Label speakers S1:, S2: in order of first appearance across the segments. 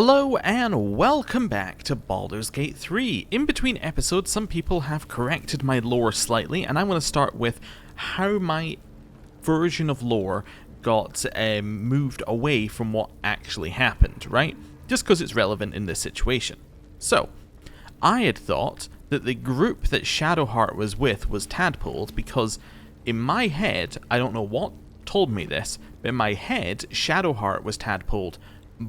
S1: Hello and welcome back to Baldur's Gate 3. In between episodes, some people have corrected my lore slightly, and I want to start with how my version of lore got moved away from what actually happened, right? Just because it's relevant in this situation. So, I had thought that the group that Shadowheart was with was tadpoled because in my head, I don't know what told me this, but in my head, Shadowheart was tadpoled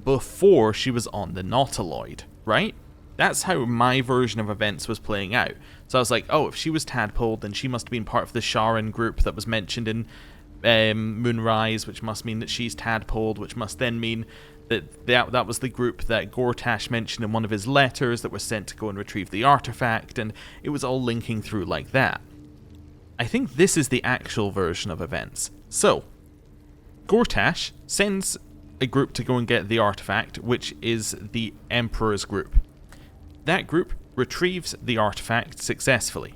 S1: before she was on the Nautiloid, right? That's how my version of events was playing out. So I was like, oh, if she was tadpoled, then she must have been part of the Sharon group that was mentioned in Moonrise, which must mean that she's tadpoled, which must then mean that was the group that Gortash mentioned in one of his letters that was sent to go and retrieve the artifact, and it was all linking through like that. I think this is the actual version of events. So, Gortash sends a group to go and get the artifact, which is the Emperor's group. That group retrieves the artifact successfully.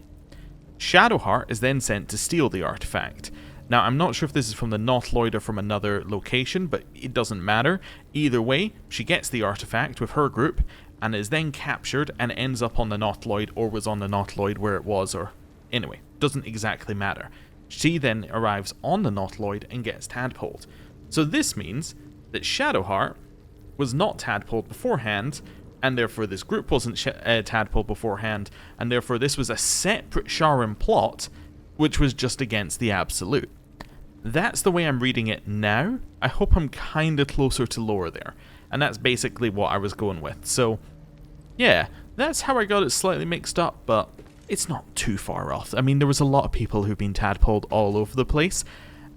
S1: Shadowheart is then sent to steal the artifact. Now, I'm not sure if this is from the Nautiloid or from another location, but it doesn't matter. Either way, she gets the artifact with her group, and is then captured and ends up on the Nautiloid, or was on the Nautiloid where it was, or... Anyway, doesn't exactly matter. She then arrives on the Nautiloid and gets tadpoled. So this means that Shadowheart was not tadpoled beforehand, and therefore this group wasn't tadpoled beforehand, and therefore this was a separate Sharon plot, which was just against the Absolute. That's the way I'm reading it now. I hope I'm kind of closer to lore there, and that's basically what I was going with. So, yeah, that's how I got it slightly mixed up, but it's not too far off. I mean, there was a lot of people who've been tadpoled all over the place,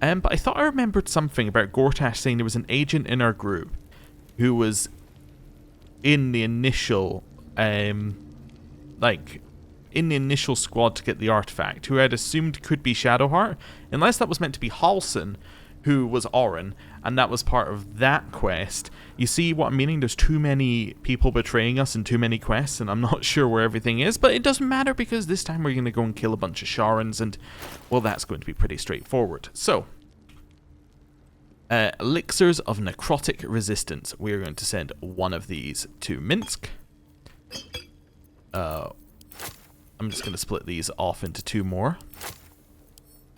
S1: but I thought I remembered something about Gortash saying there was an agent in our group who was in the initial, in the initial squad to get the artifact, who I'd assumed could be Shadowheart, unless that was meant to be Halsin, who was Orin, and that was part of that quest. You see what I'm meaning? There's too many people betraying us in too many quests, and I'm not sure where everything is, but it doesn't matter because this time we're going to go and kill a bunch of Sharons, and, well, that's going to be pretty straightforward. So, Elixirs of Necrotic Resistance. We're going to send one of these to Minsk. I'm just going to split these off into two more.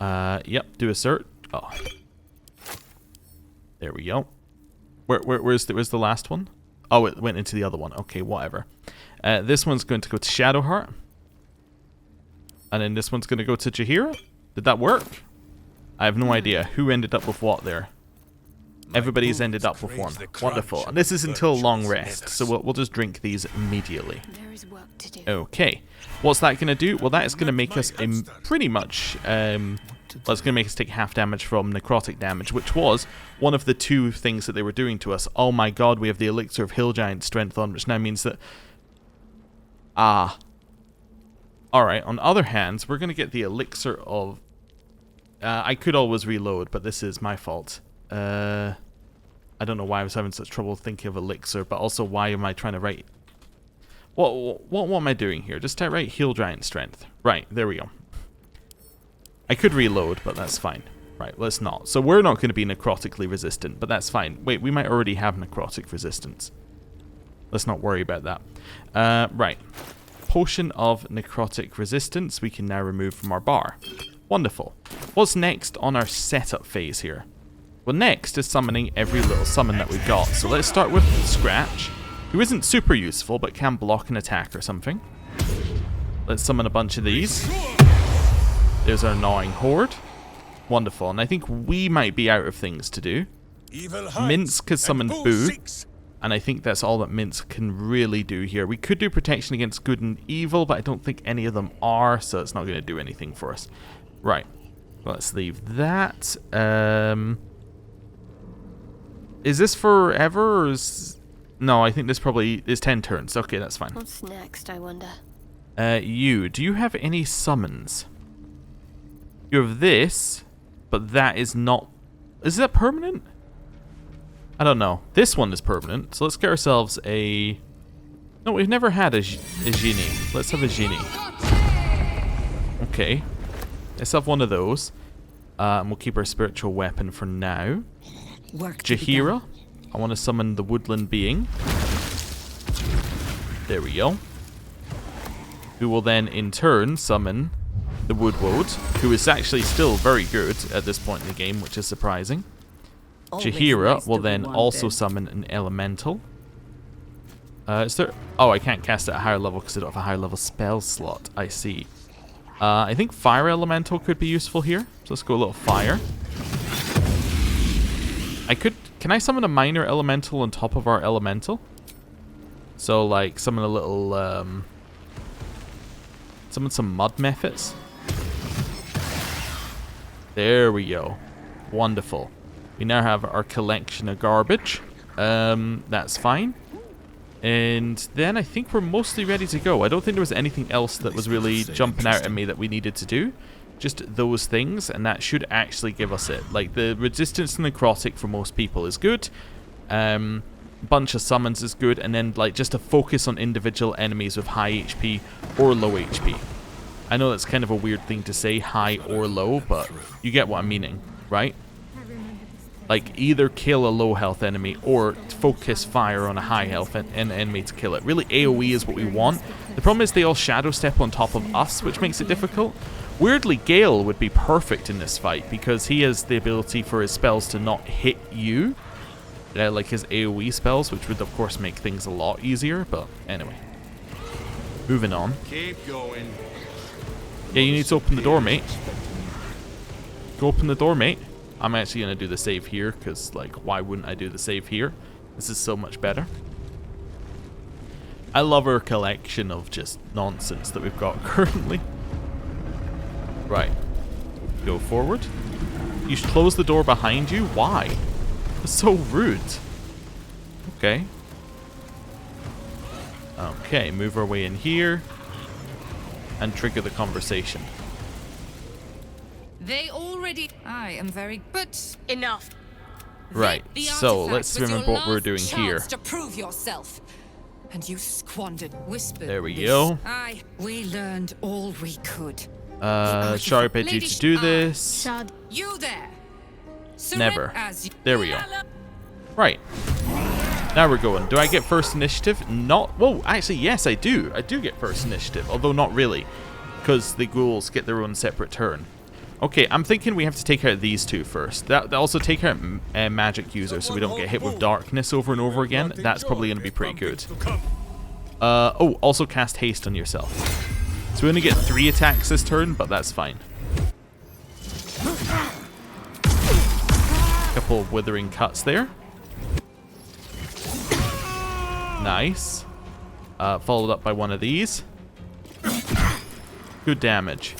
S1: Yep, do a cert. Oh. There we go. Where's the last one? Oh, it went into the other one. Okay, whatever. This one's going to go to Shadowheart. And then this one's going to go to Jaheira. Did that work? I have no idea who ended up with what there. Everybody's ended up with one. Wonderful. And this is until long rest, so we'll just drink these immediately. Okay. What's that going to do? Well, that is going to make us pretty much... well, it's going to make us take half damage from necrotic damage, which was one of the two things that they were doing to us. Oh my god, we have the Elixir of Hill Giant Strength on, which now means that... Alright, on the other hand, we're going to get the Elixir of... I could always reload, but this is my fault. I don't know why I was having such trouble thinking of Elixir, but also why am I trying to write... What am I doing here? Just write Heal Giant Strength. Right, there we go. I could reload, but that's fine. Right, let's not. So we're not going to be necrotically resistant, but that's fine. Wait, we might already have necrotic resistance. Let's not worry about that. Right. Potion of Necrotic Resistance we can now remove from our bar. Wonderful. What's next on our setup phase here? Well, next is summoning every little summon that we've got. So let's start with Scratch, who isn't super useful, but can block an attack or something. Let's summon a bunch of these. There's our Gnawing Horde. Wonderful, and I think we might be out of things to do. Minsk has summoned Boo, and I think that's all that Minsk can really do here. We could do protection against good and evil, but I don't think any of them are, so it's not going to do anything for us. Right, let's leave that. Is this forever, or is... No, I think this probably is 10 turns. Okay, that's fine.
S2: What's next, I wonder?
S1: Do you have any summons? You have this, but that is not... Is that permanent? I don't know. This one is permanent, so let's get ourselves a... No, we've never had a genie. Let's have a genie. Okay. Let's have one of those. And we'll keep our spiritual weapon for now. Jaheira. I want to summon the woodland being. There we go. Who will then, in turn, summon the Woodwode, who is actually still very good at this point in the game, which is surprising. Jaheira will then also summon an Elemental. Is there... Oh, I can't cast it at a higher level because I don't have a higher level spell slot. I see. I think Fire Elemental could be useful here. So let's go a little Fire. I could... Can I summon a Minor Elemental on top of our Elemental? So, like, summon a little... Summon some Mud Mephits. There we go. Wonderful. We now have our collection of garbage. That's fine. And then I think we're mostly ready to go. I don't think there was anything else that was really jumping out at me that we needed to do. Just those things, and that should actually give us it. Like, the resistance to necrotic for most people is good. Bunch of summons is good, and then, like, just a focus on individual enemies with high HP or low HP. I know that's kind of a weird thing to say, high or low, but you get what I'm meaning, right? Like, either kill a low health enemy or focus fire on a high health enemy to kill it. Really, AoE is what we want. The problem is they all shadow step on top of us, which makes it difficult. Weirdly, Gale would be perfect in this fight because he has the ability for his spells to not hit you. Like his AoE spells, which would of course make things a lot easier, but anyway. Moving on.
S2: Keep going.
S1: Yeah, you need to open the door, mate. Go open the door, mate. I'm actually going to do the save here, because, like, why wouldn't I do the save here? This is so much better. I love our collection of just nonsense that we've got currently. Right. Go forward. You should close the door behind you? Why? It's so rude. Okay. Okay, move our way in here. And trigger the conversation.
S3: They already... I am very... But
S4: enough.
S1: Right, so let's remember what we're doing here.
S3: To prove yourself. And you squandered, whispered.
S1: There we go.
S3: We learned all we could.
S1: Sharp edge you to do this.
S3: You there.
S1: Never. There we go. Right. Now we're going. Do I get first initiative? Not... Whoa, actually, yes, I do. I do get first initiative, although not really. Because the ghouls get their own separate turn. Okay, I'm thinking we have to take out these two first. That also take out magic users so we don't get hit with darkness over and over again. That's probably going to be pretty good. Oh, also cast haste on yourself. So we only get 3 attacks this turn, but that's fine. Couple of withering cuts there. Nice. Followed up by one of these. Good damage.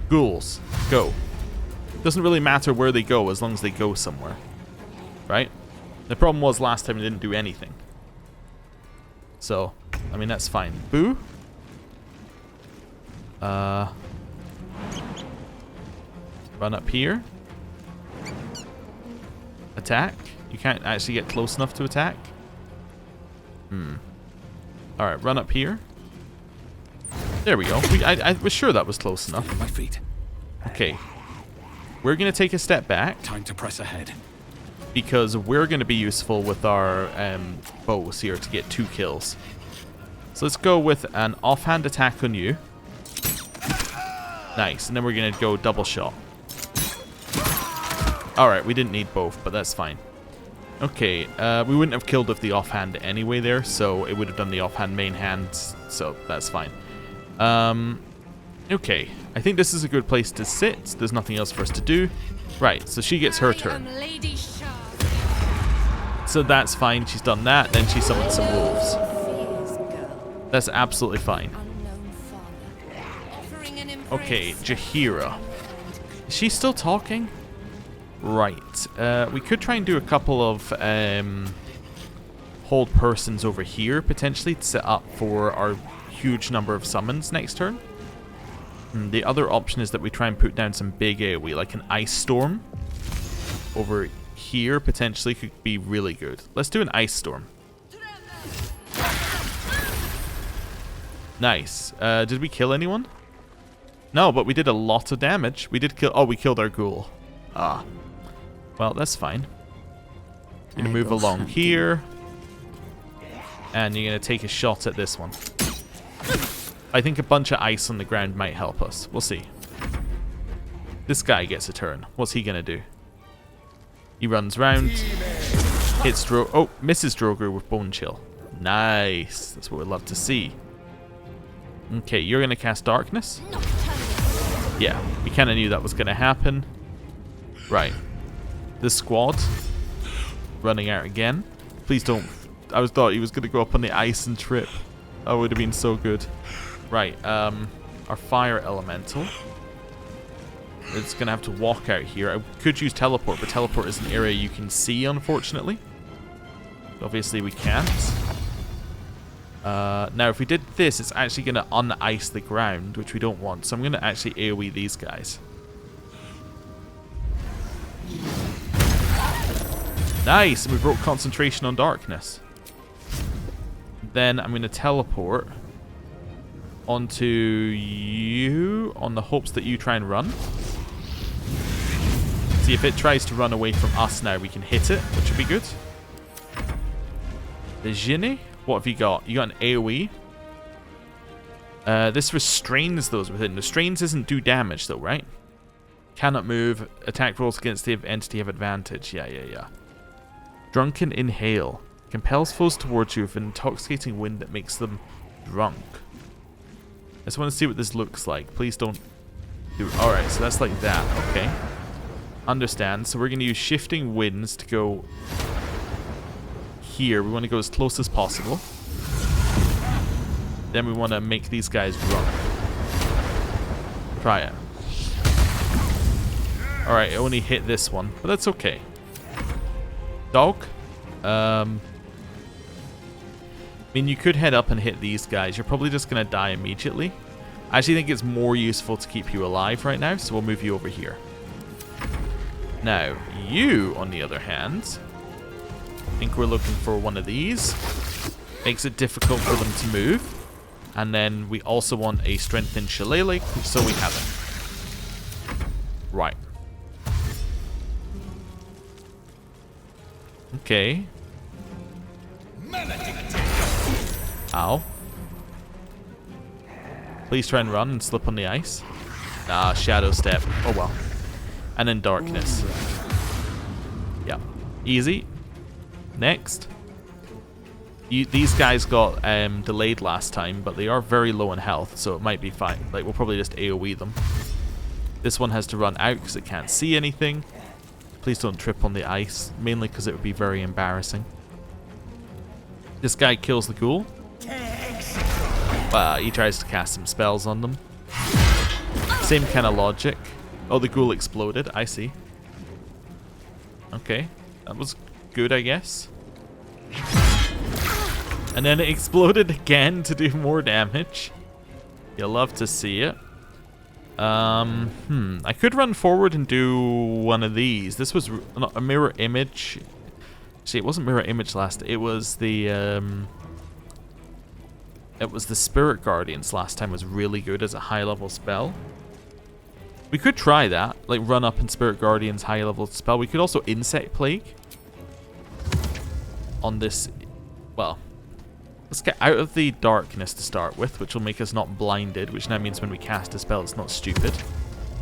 S1: Ghouls, go. Doesn't really matter where they go as long as they go somewhere. Right? The problem was last time they didn't do anything. So, I mean, that's fine. Boo. Run up here. Attack. You can't actually get close enough to attack. Alright, run up here. There we go. I was sure that was close enough.
S2: My feet.
S1: Okay. We're going to take a step back.
S2: Time to press ahead.
S1: Because we're going to be useful with our bows here to get 2 kills. So let's go with an offhand attack on you. Nice. And then we're going to go double shot. Alright, we didn't need both, but that's fine. Okay, we wouldn't have killed with the offhand anyway there, so it would have done the offhand main hand, so that's fine. Okay, I think this is a good place to sit. There's nothing else for us to do. Right, so she gets her turn. So that's fine, she's done that, then she summons some wolves. That's absolutely fine. Okay, Jaheira. Is she still talking? Right, we could try and do a couple of hold persons over here, potentially, to set up for our huge number of summons next turn. The other option is that we try and put down some big AoE, like an Ice Storm. Over here, potentially, could be really good. Let's do an Ice Storm. Nice. Did we kill anyone? No, but we did a lot of damage. We did kill... Oh, we killed our ghoul. Ah. Well, that's fine. Gonna move along here. And you're going to take a shot at this one. I think a bunch of ice on the ground might help us. We'll see. This guy gets a turn. What's he going to do? He runs round. Hits misses Droger with Bone Chill. Nice. That's what we'd love to see. Okay, you're going to cast Darkness? Yeah, we kind of knew that was going to happen. Right. This squad. Running out again. Please don't. I thought he was going to go up on the ice and trip. That would have been so good. Right, our fire elemental. It's going to have to walk out here. I could use teleport, but teleport is an area you can see, unfortunately. Obviously, we can't. Now, if we did this, it's actually going to un-ice the ground, which we don't want. So I'm going to actually AoE these guys. Nice! And we broke concentration on darkness. Then I'm going to teleport onto you on the hopes that you try and run. See, if it tries to run away from us now, we can hit it, which would be good. The Jinni, what have you got? You got an AoE. This restrains those within. Restrains doesn't do damage though, right? Cannot move. Attack rolls against the entity have advantage. Yeah. Drunken Inhale. Compels foes towards you with an intoxicating wind that makes them drunk. I just want to see what this looks like. Please don't do... Alright, so that's like that. Okay. Understand. So we're going to use Shifting Winds to go here. We want to go as close as possible. Then we want to make these guys drunk. Try it. Alright, it only hit this one, but that's okay. Dog. I mean, you could head up and hit these guys. You're probably just going to die immediately. I actually think it's more useful to keep you alive right now, so we'll move you over here. Now, you, on the other hand, I think we're looking for one of these. Makes it difficult for them to move. And then we also want a strengthened Shillelagh, so we have it. Right. Okay. Ow. Please try and run and slip on the ice. Ah, Shadow Step. Oh well. And then Darkness. Yeah. Easy. Next. These guys got delayed last time, but they are very low in health, so it might be fine. Like, we'll probably just AoE them. This one has to run out because it can't see anything. Please don't trip on the ice, mainly because it would be very embarrassing. This guy kills the ghoul. He tries to cast some spells on them. Same kind of logic. Oh, the ghoul exploded. I see. Okay. That was good, I guess. And then it exploded again to do more damage. You'll love to see it. I could run forward and do one of these. This was not a mirror image. See, it wasn't mirror image last. It was the Spirit Guardians last time was really good as a high level spell. We could try that, like run up and Spirit Guardians high level spell. We could also Insect Plague on this. Well, let's get out of the darkness to start with, which will make us not blinded, which now means when we cast a spell, it's not stupid.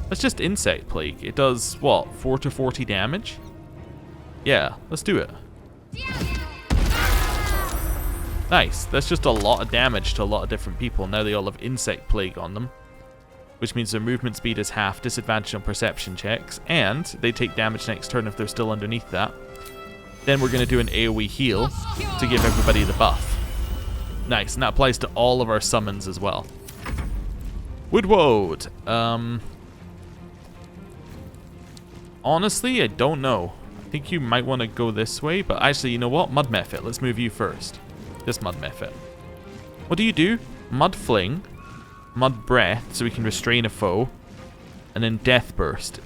S1: Let's just Insect Plague. It does, what, 4 to 40 damage? Yeah, let's do it. Nice. That's just a lot of damage to a lot of different people. Now they all have Insect Plague on them, which means their movement speed is half, disadvantage on perception checks, and they take damage next turn if they're still underneath that. Then we're going to do an AoE heal to give everybody the buff. Nice, and that applies to all of our summons as well. Woodwode. Honestly, I don't know. I think you might want to go this way, but actually, you know what? Mud Mephit. Let's move you first. This Mud Mephit. What do? Mud Fling, Mud Breath, so we can restrain a foe, and then Death Burst.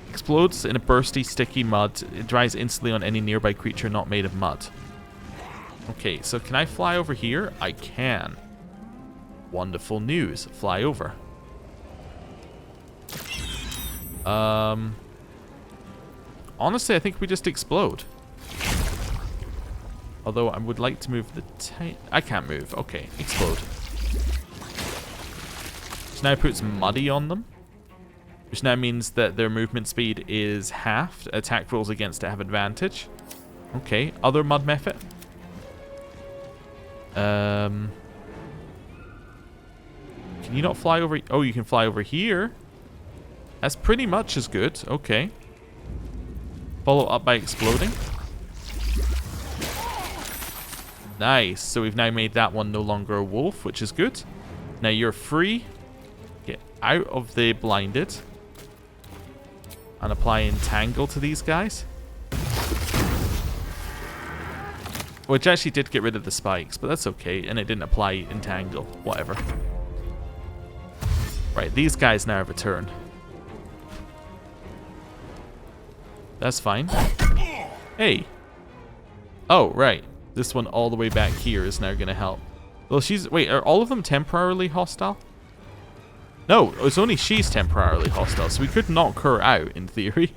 S1: Explodes in a bursty, sticky mud. It dries instantly on any nearby creature not made of mud. Okay, so can I fly over here? I can. Wonderful news. Fly over. Honestly, I think we just explode. Although I would like to move the I can't move. Okay, explode. Which now puts muddy on them. Which now means that their movement speed is halved. Attack rolls against it have advantage. Okay, other mud method. Can you not fly over? Oh, you can fly over here. That's pretty much as good. Okay. Follow up by exploding. Nice. So we've now made that one no longer a wolf, which is good. Now you're free. Get out of the blinded. And apply entangle to these guys. Which actually did get rid of the spikes, but that's okay. And it didn't apply entangle. Whatever. Right, these guys now have a turn. That's fine. Hey. Oh, right. This one all the way back here is now going to help. Well, she's... Wait, are all of them temporarily hostile? No, it's only she's temporarily hostile, so we could knock her out, in theory.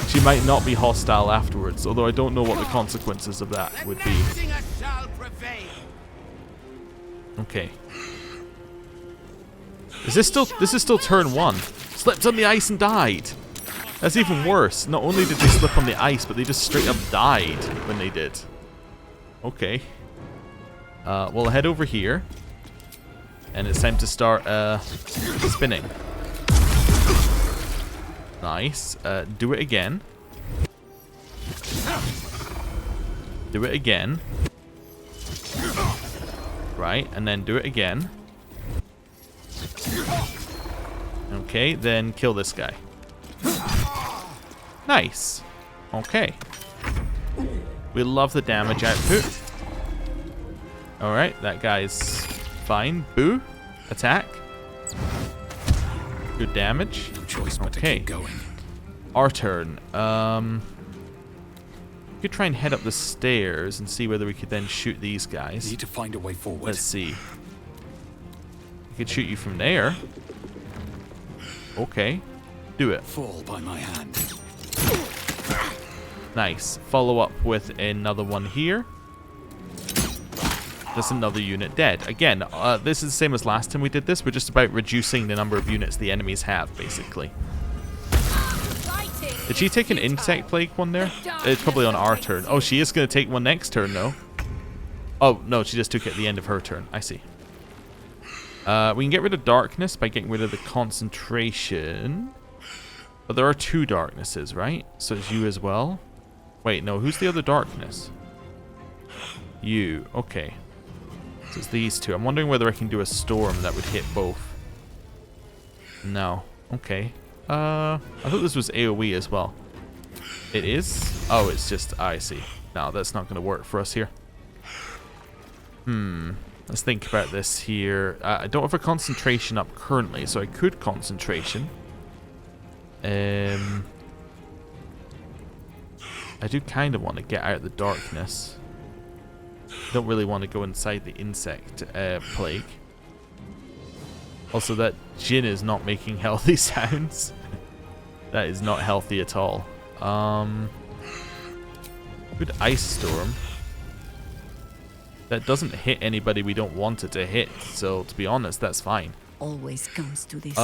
S1: She might not be hostile afterwards, although I don't know what the consequences of that would be. Okay. This is still turn 1. Slipped on the ice and died. That's even worse. Not only did they slip on the ice, but they just straight up died when they did. Okay. We'll head over here. And it's time to start spinning. Nice. Do it again. Do it again. Right, and then do it again. Okay, then kill this guy. Nice. Okay. We love the damage output. Alright, that guy's fine. Boo. Attack. Good damage.
S2: No choice but to keep going.
S1: Our turn. We could try and head up the stairs and see whether we could then shoot these guys.
S2: Need to find a way forward.
S1: Let's see. We could shoot you from there. Okay. Do it.
S2: Fall by my hand.
S1: Nice. Follow up with another one here. That's another unit dead. Again, this is the same as last time we did this. We're just about reducing the number of units the enemies have, basically. Did she take an insect plague one there? It's probably on our turn. Oh, she is going to take one next turn, though. Oh, no, she just took it at the end of her turn. I see. We can get rid of darkness by getting rid of the concentration. But there are 2 darknesses, right? So it's you as well. Wait, no, who's the other darkness? You. Okay. So it's these 2. I'm wondering whether I can do a storm that would hit both. No. Okay. I thought this was AoE as well. It is? Oh, it's just... I see. No, that's not going to work for us here. Let's think about this here. I don't have a concentration up currently, so I could concentration. I do kind of want to get out of the darkness. Don't really want to go inside the insect plague. Also, that Jin is not making healthy sounds. That is not healthy at all. Good ice storm. That doesn't hit anybody we don't want it to hit. So, to be honest, that's fine.
S3: Always comes to this.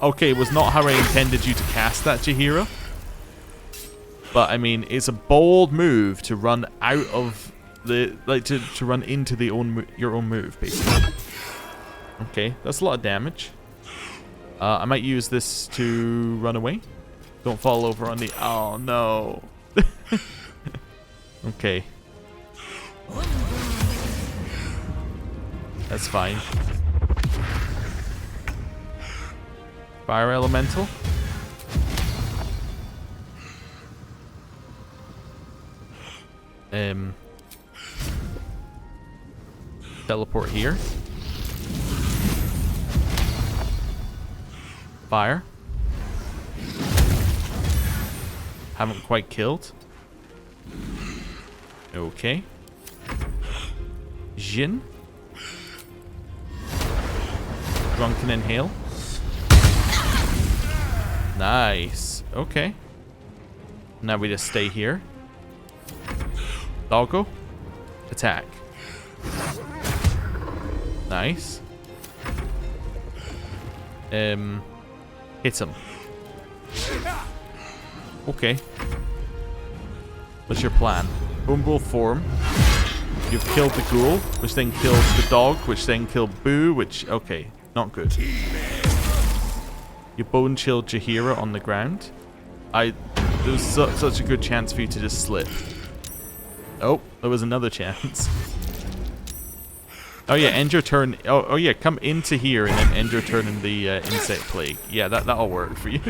S1: Okay, it was not how I intended you to cast that, Chihiro. But, I mean, it's a bold move to run out of the... Like, to run into the your own move, basically. Okay, that's a lot of damage. I might use this to run away. Don't fall over on the... Oh, no. Okay. That's fine. Fire elemental. Teleport here. Fire. Haven't quite killed. Okay. Jin. Drunken inhale. Nice. Okay. Now we just stay here. Doggo. Attack. Nice. Hit him. Okay. What's your plan? Bone Ghoul form. You've killed the ghoul, which then kills the dog, which then killed Boo, which... Okay, not good. You bone chilled Jaheira on the ground. There was such a good chance for you to just slip. Oh, there was another chance. Oh yeah, end your turn. Oh yeah, come into here and then end your turn in the insect plague. Yeah, that'll work for you.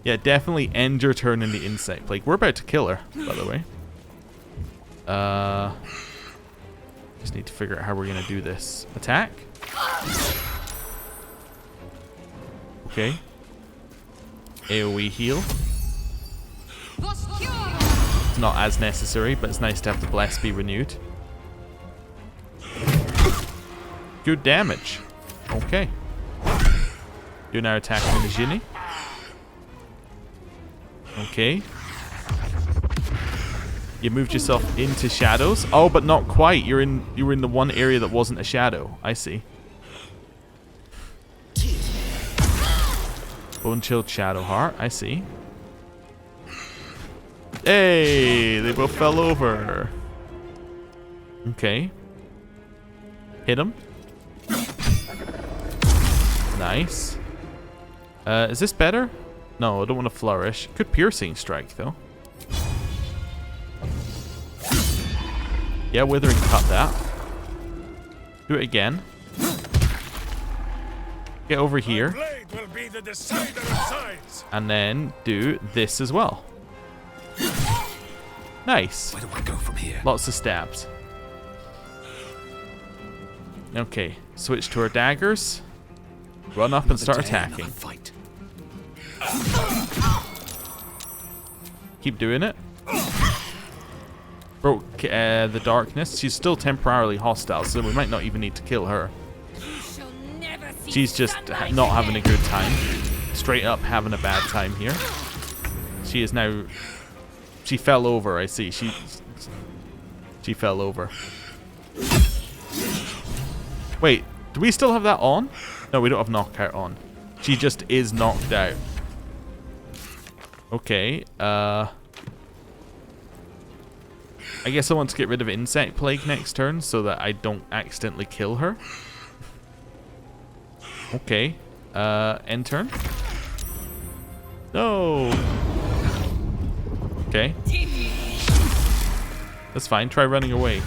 S1: Yeah, definitely end your turn in the insect plague. We're about to kill her, by the way. Just need to figure out how we're gonna do this. Attack. Okay. AoE heal. It's not as necessary, but it's nice to have the bless be renewed. Good damage. Okay. You're now attacking the Jinni. Okay. You moved yourself into shadows. Oh, but not quite. You were in the one area that wasn't a shadow. I see. Bone chilled Shadowheart. I see. Hey, they both fell over. Okay. Hit him. Nice. Is this better? No, I don't want to flourish. Good piercing strike, though. Yeah, withering cut that. Do it again. Get over here. And then do this as well. Nice.
S2: Where do I go from here?
S1: Lots of stabs. Okay, switch to our daggers. Run up and start attacking.
S2: Fight.
S1: Keep doing it. Broke the darkness. She's still temporarily hostile, so we might not even need to kill her. She's just not having a good time. Straight up having a bad time here. She is now... She fell over, I see. She fell over. Wait, do we still have that on? No, we don't have knockout on. She just is knocked out. Okay, I guess I want to get rid of Insect Plague next turn so that I don't accidentally kill her. Okay, end turn. No! Okay. That's fine, try running away.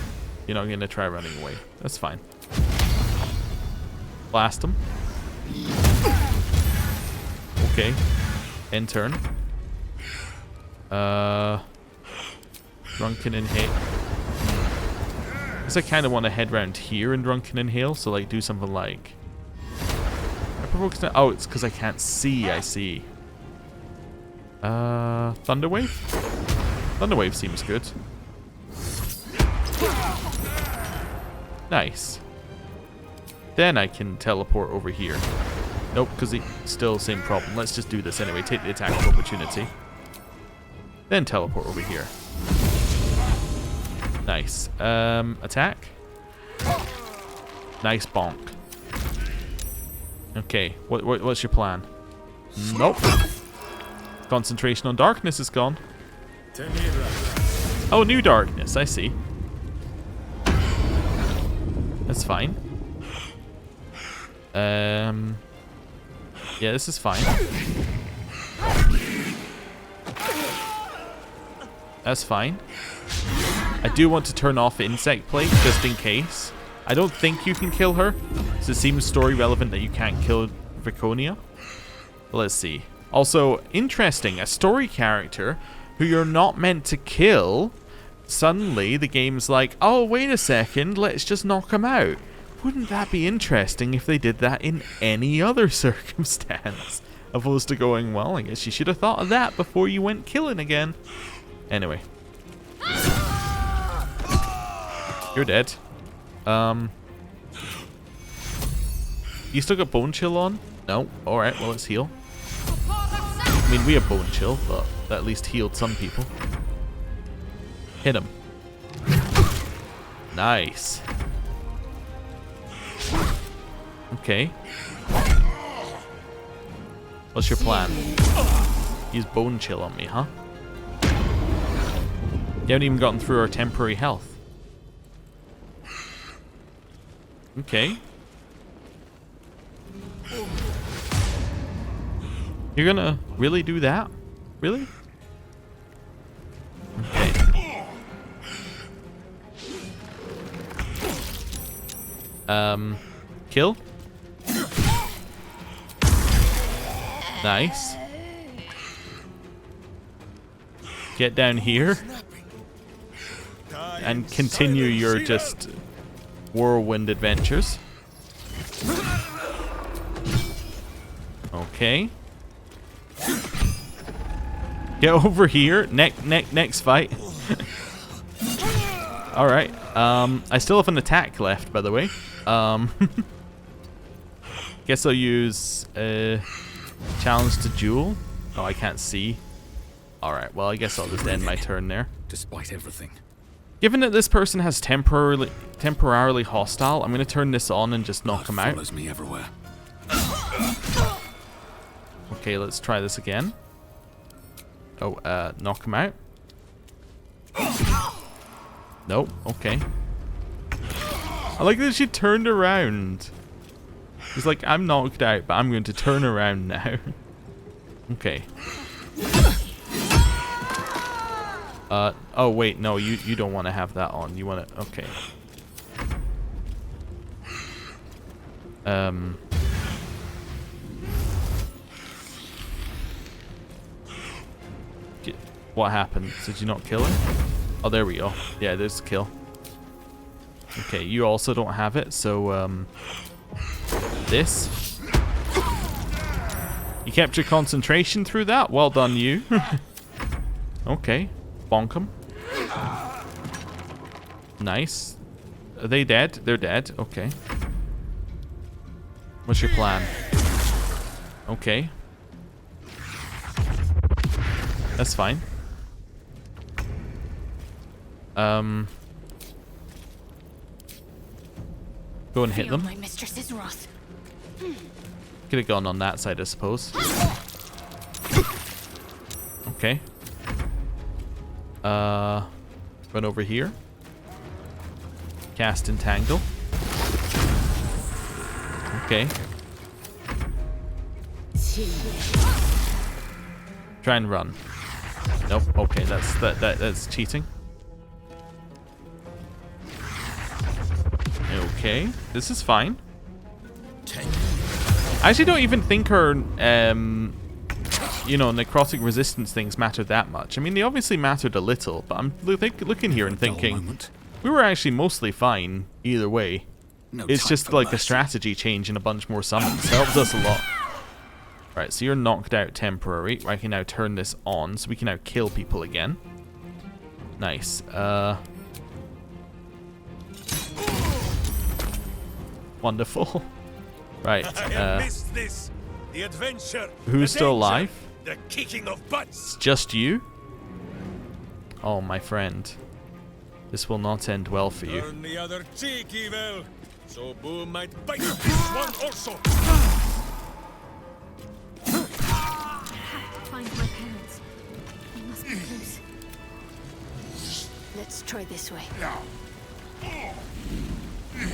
S1: You're not gonna try running away. That's fine. Blast him. Okay. End turn. Drunken Inhale. I guess I kind of want to head round here and Drunken Inhale, so like do something like... Oh, it's because I can't see, I see. Thunderwave? Thunderwave seems good. Nice. Then I can teleport over here. Nope, because it's still the same problem. Let's just do this anyway. Take the attack of opportunity. Then teleport over here. Nice. Attack. Nice bonk. Okay, what's your plan? Nope. Concentration on darkness is gone. Oh, new darkness. I see. That's fine. Yeah, this is fine. That's fine. I do want to turn off Insect Plague just in case. I don't think you can kill her, so it seems story relevant that you can't kill Viconia. Let's see. Also, interesting, a story character who you're not meant to kill, suddenly the game's like, oh, wait a second, let's just knock him out. Wouldn't that be interesting if they did that in any other circumstance? Opposed to going, well, I guess you should have thought of that before you went killing again. Anyway. You're dead. You still got Bone Chill on? No? Alright, well, let's heal. I mean, we have Bone Chill, but that at least healed some people. Hit him. Nice. Okay. What's your plan? Use bone chill on me, huh? You haven't even gotten through our temporary health. Okay. You're gonna really do that? Really? Okay. Kill? Nice. Get down here and continue your just whirlwind adventures. Okay. Get over here. Next fight. Alright. I still have an attack left, by the way. Guess I'll use challenge to duel. Oh, I can't see. Alright, well, I guess I'll just end my turn there.
S2: Despite everything.
S1: Given that this person has temporarily hostile, I'm going to turn this on and just knock him out.
S2: Follows me everywhere.
S1: Okay, let's try this again. Oh, knock him out. Nope, okay. I like that she turned around. He's like, I'm knocked out, but I'm going to turn around now. Okay. Oh wait, no, you don't want to have that on. You want to, okay. What happened? Did you not kill him? Oh, there we go. Yeah, there's the kill. Okay, you also don't have it, so, this. You kept your concentration through that? Well done, you. Okay. Bonk him. Nice. Are they dead? They're dead. Okay. What's your plan? Okay. That's fine. Go and hit them.
S3: My mistress's wrath.
S1: Could have gone on that side, I suppose. Okay. Run over here. Cast Entangle. Okay. Try and run. Nope. Okay, that's cheating. Okay, this is fine. I actually don't even think her, you know, necrotic resistance things matter that much. I mean, they obviously mattered a little, but I'm looking here and thinking we were actually mostly fine either way. It's just like a strategy change and a bunch more summons. Helps us a lot. Right, so you're knocked out temporary. I can now turn this on, so we can now kill people again. Nice. Wonderful. Right.
S4: This. The adventure.
S1: Who's still alive?
S4: The kicking of butts.
S1: It's just you? Oh, my friend. This will not end well for you.
S4: Turn the other cheek, evil. So Boom might bite this one also.
S3: Find my parents. They must be close. Let's try this way.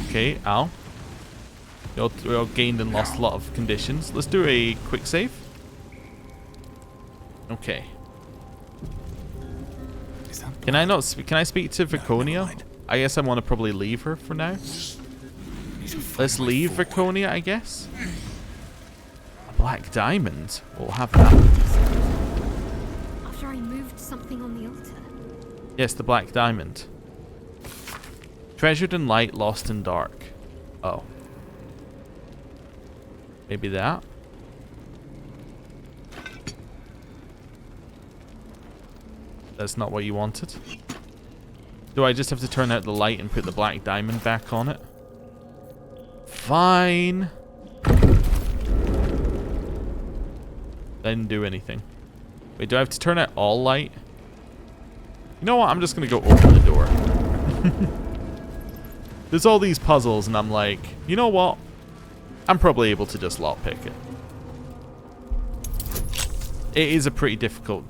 S1: Okay, ow. We all gained and lost a lot of conditions. Let's do a quick save. Okay. Can I not? Can I speak to Viconia? I guess I want to probably leave her for now. Let's leave Viconia, I guess. A black diamond. We'll have that.
S3: After I moved something on the altar.
S1: Yes, the black diamond. Treasured in light, lost in dark. Oh. Maybe that. That's not what you wanted. Do I just have to turn out the light and put the black diamond back on it? Fine. Didn't do anything. Wait, do I have to turn out all light? You know what? I'm just going to go open the door. There's all these puzzles, and I'm like, you know what? I'm probably able to just lockpick it. It is a pretty difficult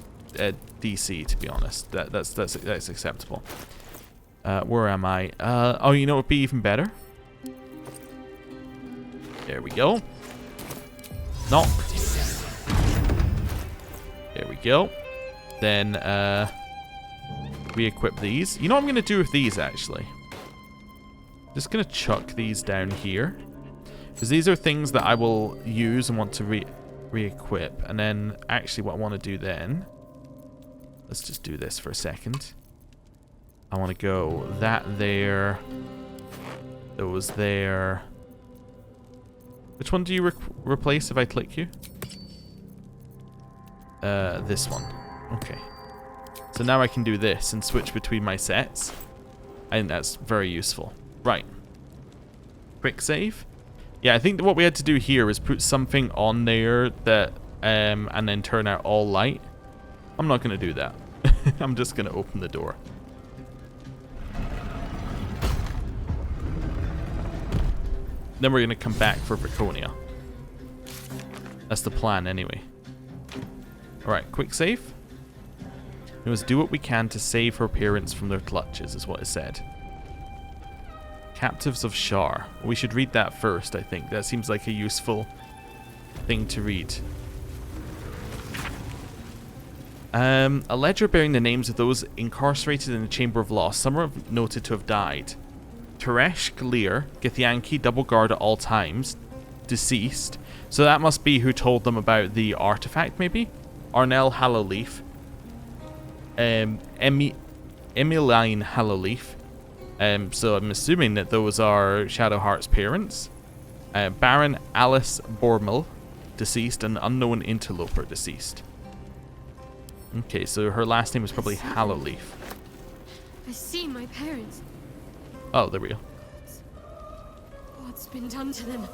S1: DC, to be honest. That's acceptable. Where am I? Oh, you know what would be even better? There we go. Knock. There we go. Then, re-equip these. You know what I'm going to do with these, actually? Just going to chuck these down here. Because these are things that I will use and want to re-equip. And then, actually, what I want to do then... Let's just do this for a second. I want to go that there. Those there. Which one do you replace if I click you? This one. Okay. So now I can do this and switch between my sets. I think that's very useful. Right. Quick save. Yeah, I think that what we had to do here is put something on there that, and then turn out all light. I'm not going to do that. I'm just going to open the door. Then we're going to come back for Viconia. That's the plan anyway. Alright, quick save. We must do what we can to save her parents from their clutches, is what it said. Captives of Shar. We should read that first, I think. That seems like a useful thing to read. A ledger bearing the names of those incarcerated in the Chamber of Loss. Some are noted to have died. Teresh Gleer, Githyanki, double guard at all times. Deceased. So that must be who told them about the artifact, maybe? Arnell Hallowleaf. Emmeline Hallowleaf. So I'm assuming that those are Shadowheart's parents. Baron Alice Bormel, deceased, and unknown interloper, deceased. Okay, so her last name was probably Hallowleaf.
S5: I see my parents.
S1: Oh, there we go.
S5: What's been done to them?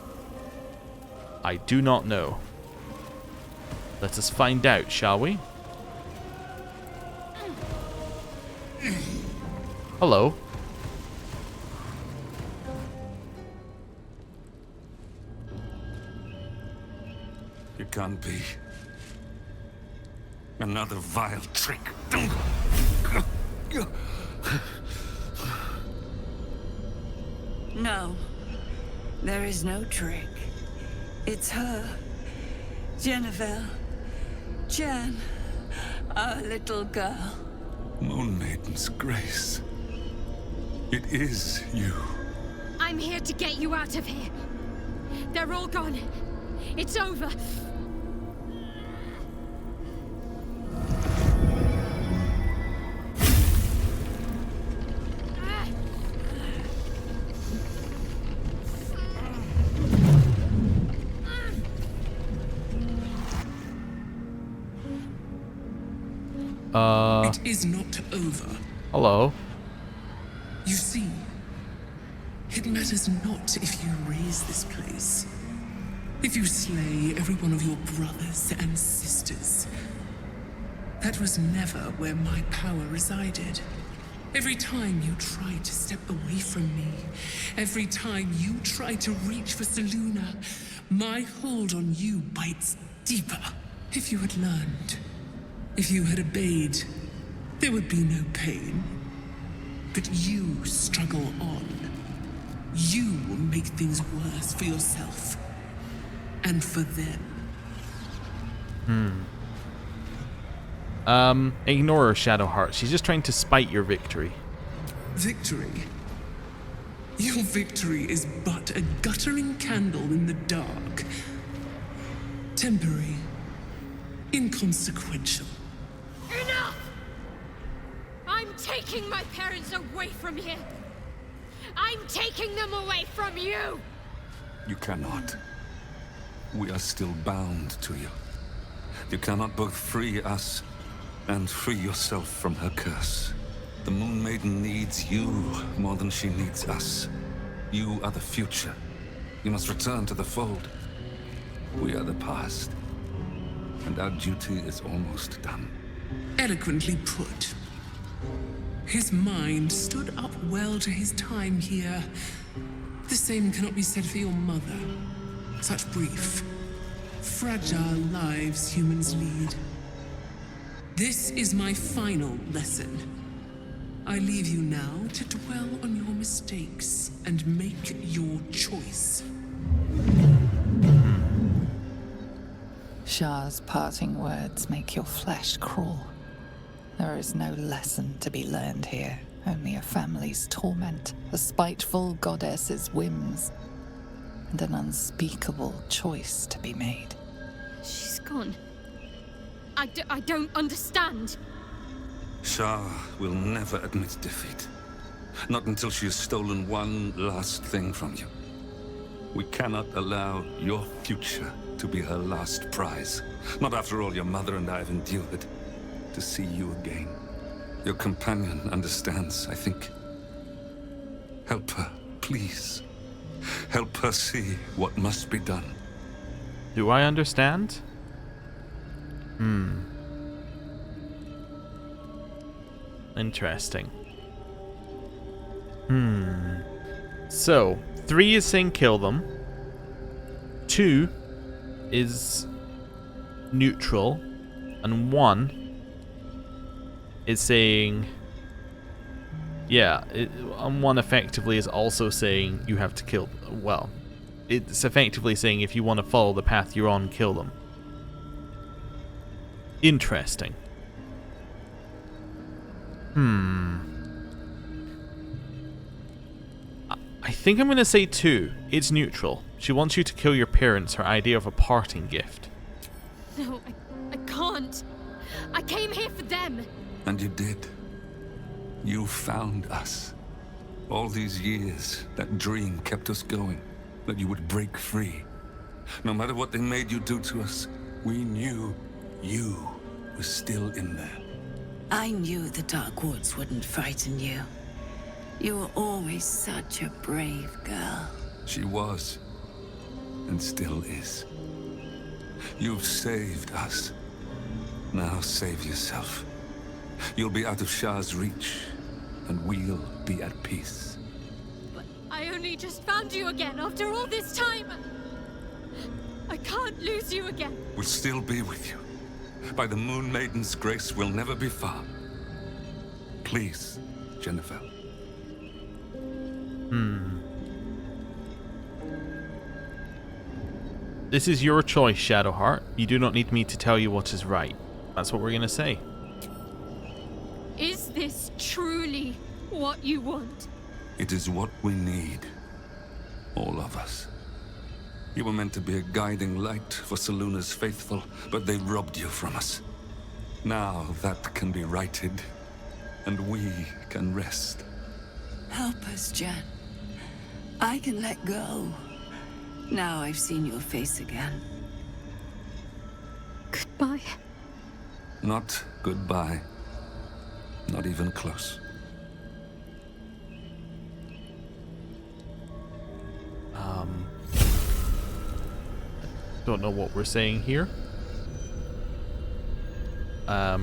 S1: I do not know. Let us find out, shall we? Hello.
S2: It can't be. Another vile trick.
S6: No. There is no trick. It's her. Jennifer. Jan. Our little girl.
S2: Moon Maiden's grace. It is you.
S5: I'm here to get you out of here. They're all gone. It's over.
S7: It is not over.
S1: Hello.
S7: You see, it matters not if you raise this place. If you slay every one of your brothers and sisters. That was never where my power resided. Every time you tried to step away from me, every time you tried to reach for Selûne, my hold on you bites deeper. If you had learned, if you had obeyed, there would be no pain. But you struggle on. You will make things worse for yourself. And for them.
S1: Ignore her, Shadowheart. She's just trying to spite your victory.
S7: Victory? Your victory is but a guttering candle in the dark. Temporary. Inconsequential.
S5: Enough! I'm taking my parents away from here. I'm taking them away from you.
S2: You cannot. We are still bound to you. You cannot both free us and free yourself from her curse. The Moon Maiden needs you more than she needs us. You are the future. You must return to the fold. We are the past. And our duty is almost done.
S7: Eloquently put. His mind stood up well to his time here. The same cannot be said for your mother. Such brief, fragile lives humans lead. This is my final lesson. I leave you now to dwell on your mistakes and make your choice.
S8: Shah's parting words make your flesh crawl. There is no lesson to be learned here, only a family's torment, a spiteful goddess's whims, and an unspeakable choice to be made.
S5: She's gone. I don't understand.
S2: Shah will never admit defeat. Not until she has stolen one last thing from you. We cannot allow your future to be her last prize. Not after all your mother and I have endured. To see you again. Your companion understands, I think. Help her, please. Help her see what must be done.
S1: Do I understand? Interesting. So, 3 is saying kill them. 2 is neutral. And 1 is saying... Yeah, and 1 effectively is also saying you have to kill... Well, it's effectively saying if you want to follow the path you're on, kill them. Interesting. I think I'm going to say 2. It's neutral. She wants you to kill your parents, her idea of a parting gift.
S5: No, I can't. I came here for them.
S2: And you did. You found us. All these years, that dream kept us going. That you would break free. No matter what they made you do to us, we knew you were still in there.
S6: I knew the Dark Woods wouldn't frighten you. You were always such a brave girl.
S2: She was. And still is. You've saved us. Now save yourself. You'll be out of Shah's reach, and we'll be at peace.
S5: But I only just found you again after all this time. I can't lose you again.
S2: We'll still be with you. By the Moon Maiden's grace, we'll never be far. Please, Jennifer.
S1: This is your choice, Shadowheart. You do not need me to tell you what is right. That's what we're going to say.
S5: Is this truly what you want?
S2: It is what we need. All of us. You were meant to be a guiding light for Seluna's faithful, but they robbed you from us. Now that can be righted, and we can rest.
S6: Help us, Jen. I can let go. Now I've seen your face again.
S5: Goodbye.
S2: Not goodbye. Not even close.
S1: Don't know what we're saying here. I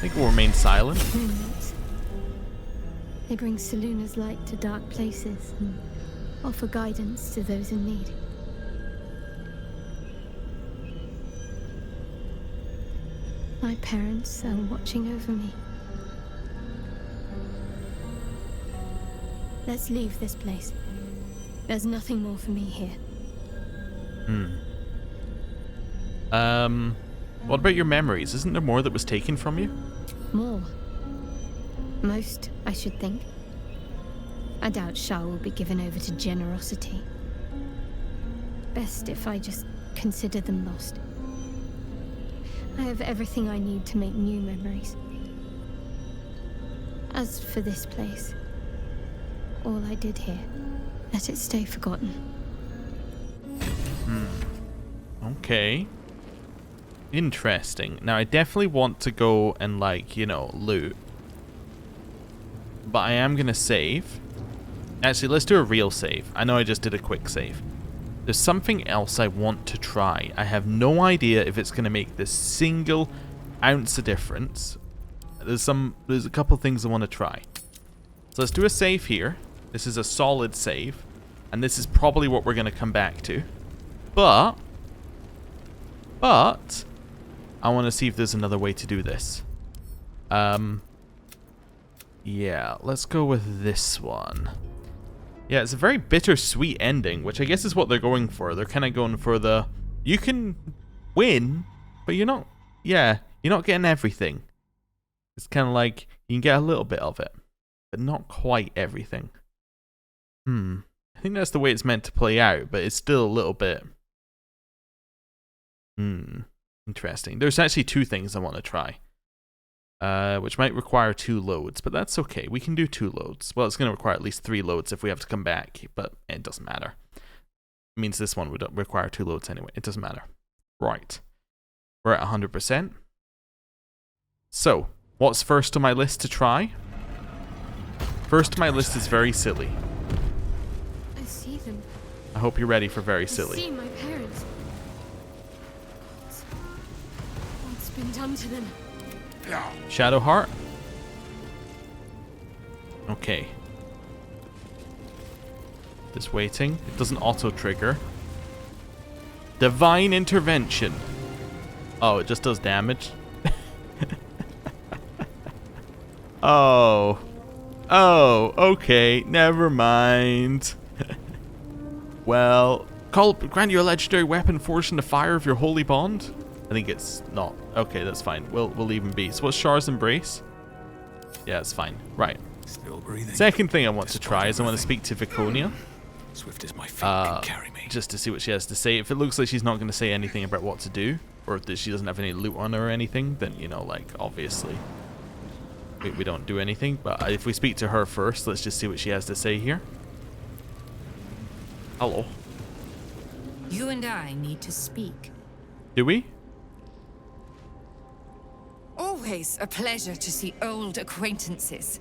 S1: think we'll remain silent.
S5: Moonlights. They bring Seluna's light to dark places and offer guidance to those in need. My parents are watching over me. Let's leave this place. There's nothing more for me here.
S1: What about your memories? Isn't there more that was taken from you?
S5: More. Most, I should think. I doubt Shah will be given over to generosity. Best if I just consider them lost. I have everything I need to make new memories. As for this place, all I did here, let it stay forgotten.
S1: Okay. Interesting. Now, I definitely want to go and, like, you know, loot. But I am going to save. Actually, let's do a real save. I know I just did a quick save. There's something else I want to try. I have no idea if it's going to make this single ounce of difference. there's a couple things I want to try. So let's do a save here. This is a solid save, and this is probably what we're going to come back to. But I want to see if there's another way to do this. Yeah, let's go with this one. Yeah, it's a very bittersweet ending, which I guess is what they're going for. They're kind of going for the, you can win, but you're not getting everything. It's kind of like, you can get a little bit of it, but not quite everything. I think that's the way it's meant to play out, but it's still a little bit... Interesting. There's actually two things I want to try. Which might require 2 loads, but that's okay. We can do 2 loads. Well, it's going to require at least 3 loads if we have to come back, but it doesn't matter. It means this one would require 2 loads anyway. It doesn't matter. Right. We're at 100%. So, what's first on my list to try? First on my list is very silly.
S5: I see them.
S1: I hope you're ready for very
S5: I
S1: silly.
S5: see my parents. What's been done to them?
S1: Shadowheart? Okay. Just waiting. It doesn't auto-trigger. Divine Intervention. Oh, it just does damage? Oh. Oh, okay. Never mind. Well, grant you a legendary weapon forged in the fire of your holy bond? I think it's not. Okay, that's fine. We'll leave him be. So what's Char's Embrace? Yeah, it's fine. Right.
S2: Still breathing.
S1: Second thing I want to try is I want to speak to Viconia.
S2: Swift as my feet can carry me.
S1: Just to see what she has to say. If it looks like she's not going to say anything about what to do, or that she doesn't have any loot on her or anything, then, you know, like, obviously, we don't do anything. But if we speak to her first, let's just see what she has to say here. Hello.
S6: You and I need to speak.
S1: Do we?
S6: Always a pleasure to see old acquaintances.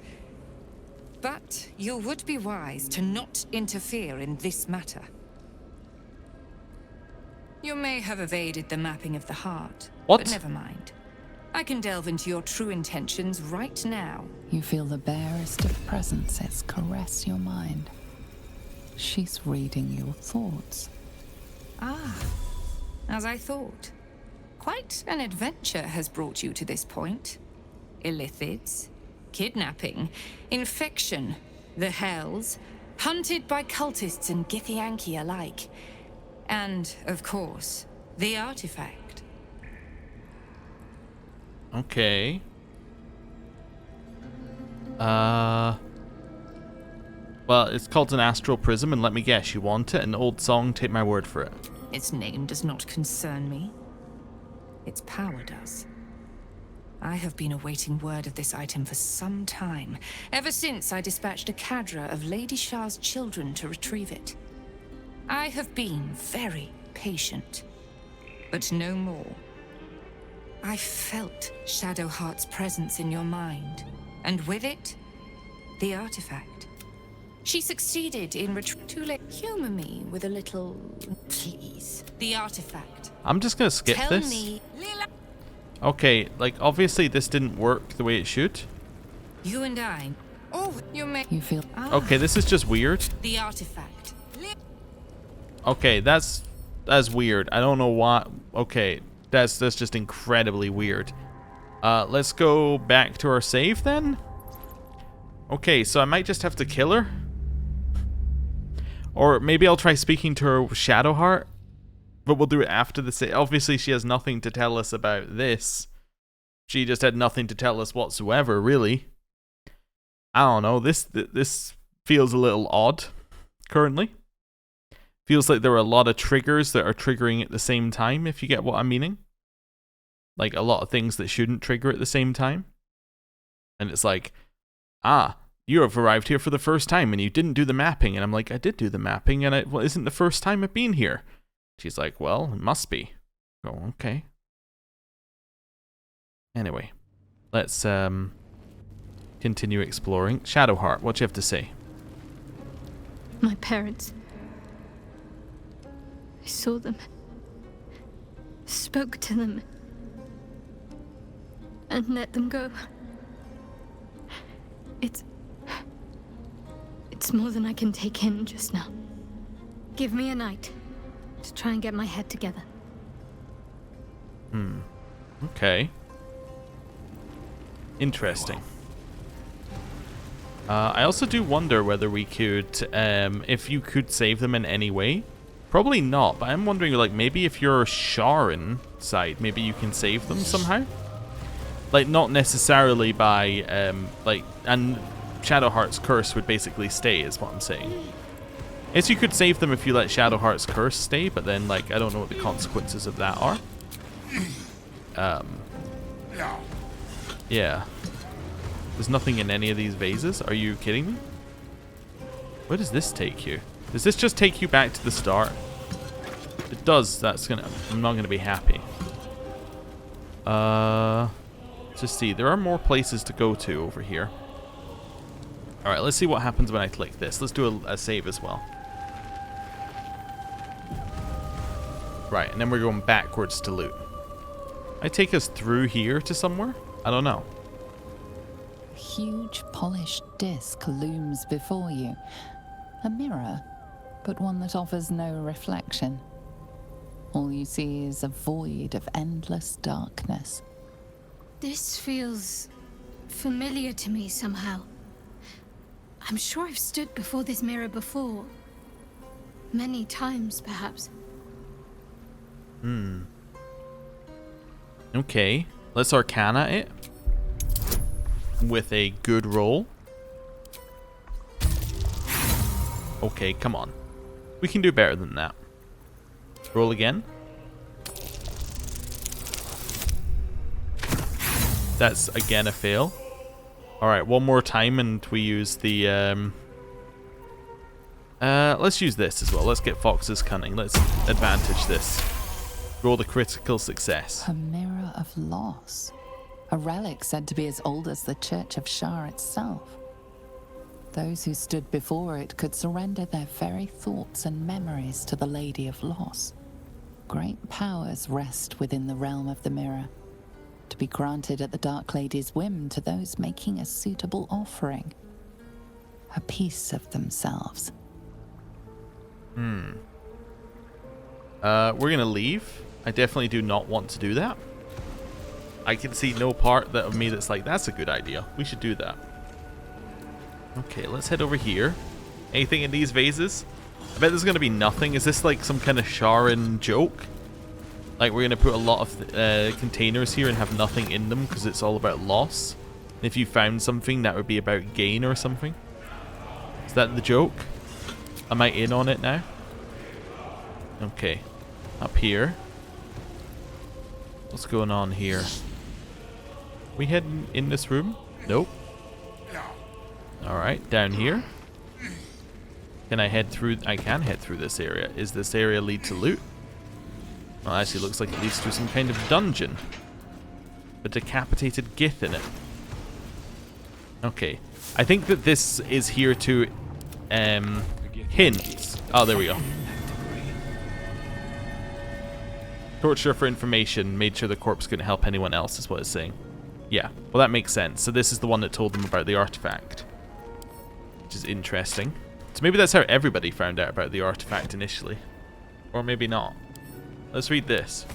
S6: But you would be wise to not interfere in this matter. You may have evaded the mapping of the heart,
S1: What?
S6: but never mind. I can delve into your true intentions right now.
S8: You feel the barest of presences caress your mind. She's reading your thoughts.
S6: Ah, as I thought. Quite an adventure has brought you to this point. Illithids, kidnapping, infection, the Hells, hunted by cultists and Githyanki alike. And, of course, the artifact.
S1: Okay. Well, it's called an astral prism, and let me guess, you want it? An old song, take my word for it.
S6: Its name does not concern me. Its power does. I have been awaiting word of this item for some time, ever since I dispatched a cadre of Lady Shah's children to retrieve it. I have been very patient, but no more. I felt Shadowheart's presence in your mind, and with it, the artifact. She succeeded in humor me with a little, please. The artifact.
S1: I'm just gonna skip
S6: Tell
S1: this.
S6: me,
S1: Okay, like, obviously this didn't work the way it should.
S6: you and I. Oh, you may.
S8: You feel
S1: Okay, this is just weird.
S6: The artifact.
S1: Okay, that's weird. I don't know why. Okay, that's just incredibly weird. Let's go back to our save then. Okay, so I might just have to kill her. Or maybe I'll try speaking to her with Shadowheart. But we'll do it after the save. Obviously, she has nothing to tell us about this. She just had nothing to tell us whatsoever, really. I don't know. This feels a little odd, currently. Feels like there are a lot of triggers that are triggering at the same time, if you get what I'm meaning. Like, a lot of things that shouldn't trigger at the same time. And it's like, you have arrived here for the first time, and you didn't do the mapping. And I'm like, I did do the mapping, and it isn't the first time I've been here. She's like, well, it must be. Oh, okay. Anyway, let's continue exploring. Shadowheart, what do you have to say?
S5: My parents. I saw them. Spoke to them. And let them go. It's more than I can take in just now. Give me a night to try and get my head together.
S1: Okay. Interesting. I also do wonder whether we could, if you could save them in any way. Probably not, but I'm wondering, like, maybe if you're Sharon side, maybe you can save them somehow? Like, not necessarily by, like, and Shadowheart's curse would basically stay, is what I'm saying. Yes, you could save them if you let Shadowheart's curse stay, but then, like, I don't know what the consequences of that are. Yeah. There's nothing in any of these vases? Are you kidding me? Where does this take you? Does this just take you back to the start? If it does, I'm not gonna be happy. Let's just see. There are more places to go to over here. Alright, let's see what happens when I click this. Let's do a save as well. Right, and then we're going backwards to loot. I take us through here to somewhere? I don't know.
S8: A huge polished disc looms before you. A mirror, but one that offers no reflection. All you see is a void of endless darkness.
S5: This feels familiar to me somehow. I'm sure I've stood before this mirror before. Many times, perhaps.
S1: Okay, let's Arcana it. With a good roll. Okay, come on. We can do better than that. Roll again. That's again a fail. Alright, one more time and we use the let's use this as well. Let's get Fox's Cunning. Let's advantage this. Roll the critical success.
S8: A mirror of loss. A relic said to be as old as the Church of Shar itself. Those who stood before it could surrender their very thoughts and memories to the Lady of Loss. Great powers rest within the realm of the mirror, to be granted at the Dark Lady's whim to those making a suitable offering. A piece of themselves.
S1: We're gonna leave. I definitely do not want to do that. I can see no part of me that's like, that's a good idea. We should do that. Okay, let's head over here. Anything in these vases? I bet there's going to be nothing. Is this like some kind of Sharon joke? Like we're going to put a lot of containers here and have nothing in them because it's all about loss? And if you found something, that would be about gain or something? Is that the joke? Am I in on it now? Okay. Up here. What's going on here? We heading in this room? Nope. Alright, down here. Can I head through? I can head through this area. Is this area lead to loot? Well, actually looks like it leads to some kind of dungeon. A decapitated Gith in it. Okay. I think that this is here to hint. Oh, there we go. Torture for information. Made sure the corpse couldn't help anyone else is what it's saying. Yeah, well that makes sense. So this is the one that told them about the artifact. Which is interesting. So maybe that's how everybody found out about the artifact initially. Or maybe not. Let's read this.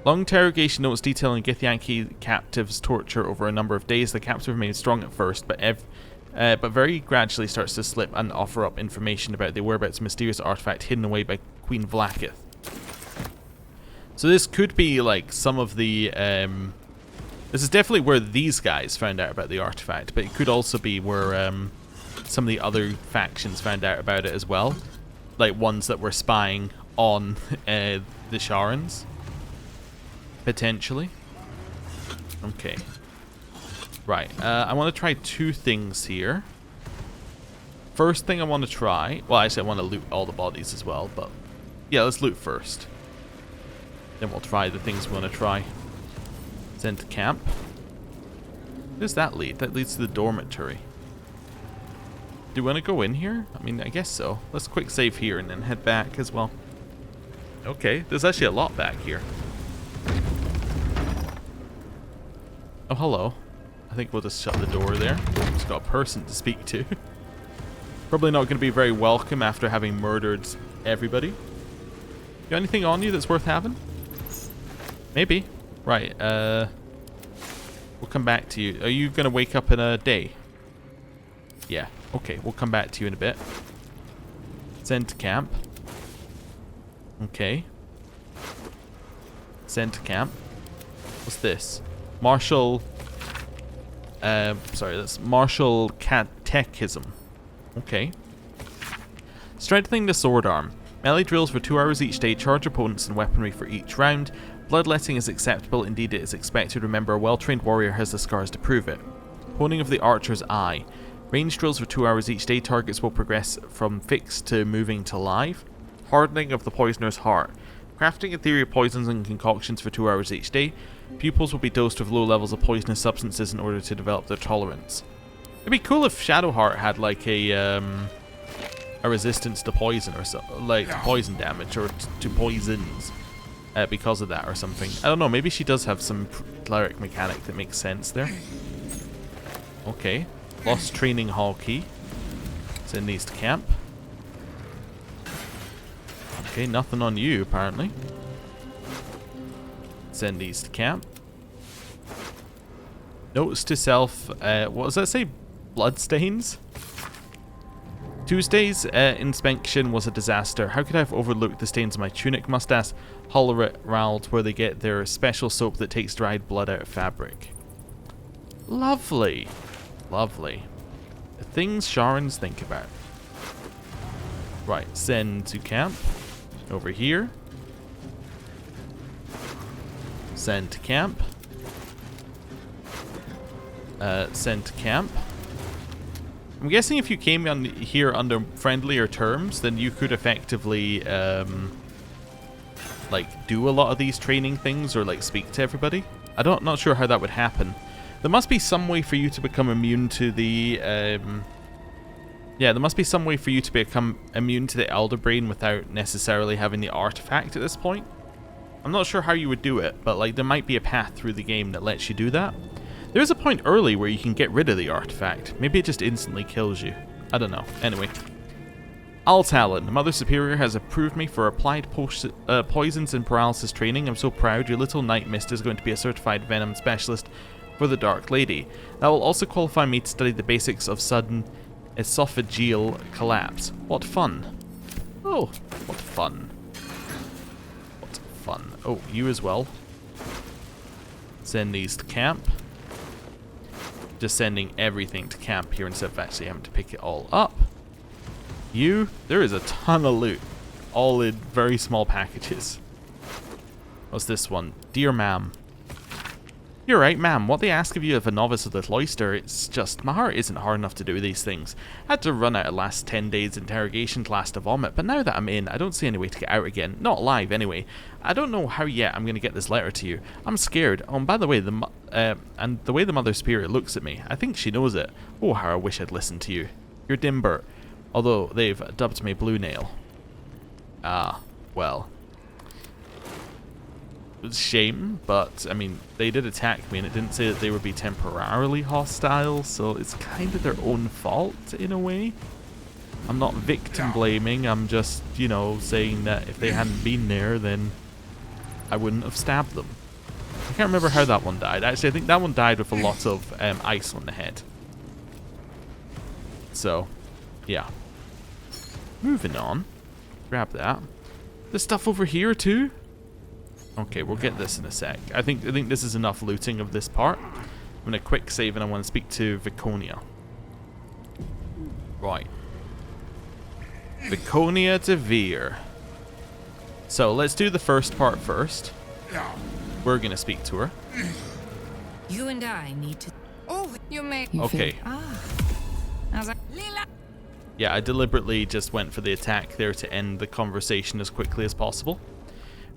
S1: Long interrogation notes detailing Githyanki captives' torture over a number of days. The captive remains strong at first, but very gradually starts to slip and offer up information about the whereabouts of mysterious artifact hidden away by Queen Vlaakith. So this could be like some of the... this is definitely where these guys found out about the artifact, but it could also be where some of the other factions found out about it as well. Like ones that were spying on the Sharans. Potentially. Okay. Right, I want to try two things here. First thing I want to try... Well, actually I want to loot all the bodies as well, but... Yeah, let's loot first. Then we'll try the things we want to try. Send to camp. Where does that lead? That leads to the dormitory. Do we want to go in here? I mean, I guess so. Let's quick save here and then head back as well. Okay, there's actually a lot back here. Oh, hello. I think we'll just shut the door there. just got a person to speak to. Probably not going to be very welcome after having murdered everybody. Got anything on you that's worth having? Maybe. Right, we'll come back to you. Are you going to wake up in a day? Yeah, okay, we'll come back to you in a bit. Send to camp. Okay. Send to camp. What's this? Martial... sorry, that's Martial Catechism. Okay. Strengthening the sword arm. Melee drills for 2 hours each day, charge opponents and weaponry for each round. Bloodletting is acceptable, indeed it is expected. Remember, a well-trained warrior has the scars to prove it. Honing of the archer's eye. Range drills for 2 hours each day, targets will progress from fixed to moving to live. Hardening of the poisoner's heart. Crafting ethereal poisons and concoctions for 2 hours each day. Pupils will be dosed with low levels of poisonous substances in order to develop their tolerance. It'd be cool if Shadowheart had like a resistance to poison or so, like to poison damage or to poisons because of that or something. I don't know, maybe she does have some cleric mechanic that makes sense there. Okay, lost training hall key. Send these to camp. Okay, nothing on you apparently. Send these to camp. Notes to self, what does that say? Bloodstains? Tuesday's inspection was a disaster. How could I have overlooked the stains on my tunic? Must ask Hollerald where they get their special soap that takes dried blood out of fabric. Lovely. Lovely. The things Sharans think about. Right, send to camp. Over here. Send to camp. Send to camp. I'm guessing if you came on here under friendlier terms, then you could effectively, like, do a lot of these training things or, like, speak to everybody. Not sure how that would happen. There must be some way for you to become immune to the, yeah, there must be some way for you to become immune to the Elder Brain without necessarily having the artifact at this point. I'm not sure how you would do it, but, like, there might be a path through the game that lets you do that. There is a point early where you can get rid of the artifact. Maybe it just instantly kills you. I don't know. Anyway. Altalon, Mother Superior has approved me for applied poisons and paralysis training. I'm so proud. Your little Night Mist is going to be a certified venom specialist for the Dark Lady. That will also qualify me to study the basics of sudden esophageal collapse. What fun. Oh, what fun. What fun. Oh, you as well. Send these to camp. Just sending everything to camp here instead of actually having to pick it all up. You, there is a ton of loot, all in very small packages. What's this one? Dear ma'am. You're right, ma'am. What they ask of you of a novice of the cloister, it's just, my heart isn't hard enough to do these things. I had to run out of last 10 days interrogation class to vomit, but now that I'm in, I don't see any way to get out again. Not alive, anyway. I don't know how yet I'm going to get this letter to you. I'm scared. Oh, and by the way, and the way the Mother Superior looks at me, I think she knows it. Oh, how I wish I'd listened to you. You're Dimbert, although they've dubbed me Blue Nail. Ah, well. It's a shame, but, I mean, they did attack me, and it didn't say that they would be temporarily hostile, so it's kind of their own fault, in a way. I'm not victim blaming, I'm just, you know, saying that if they hadn't been there, then I wouldn't have stabbed them. I can't remember how that one died. Actually, I think that one died with a lot of ice on the head. So, yeah. Moving on. Grab that. There's stuff over here, too. Okay, we'll get this in a sec. I think this is enough looting of this part. I'm going to quick save and I want to speak to Viconia. Right. Viconia de Veer. So, let's do the first part first. We're going to speak to her.
S6: You and I need to... Oh, you may...
S1: Okay. Yeah, I deliberately just went for the attack there to end the conversation as quickly as possible.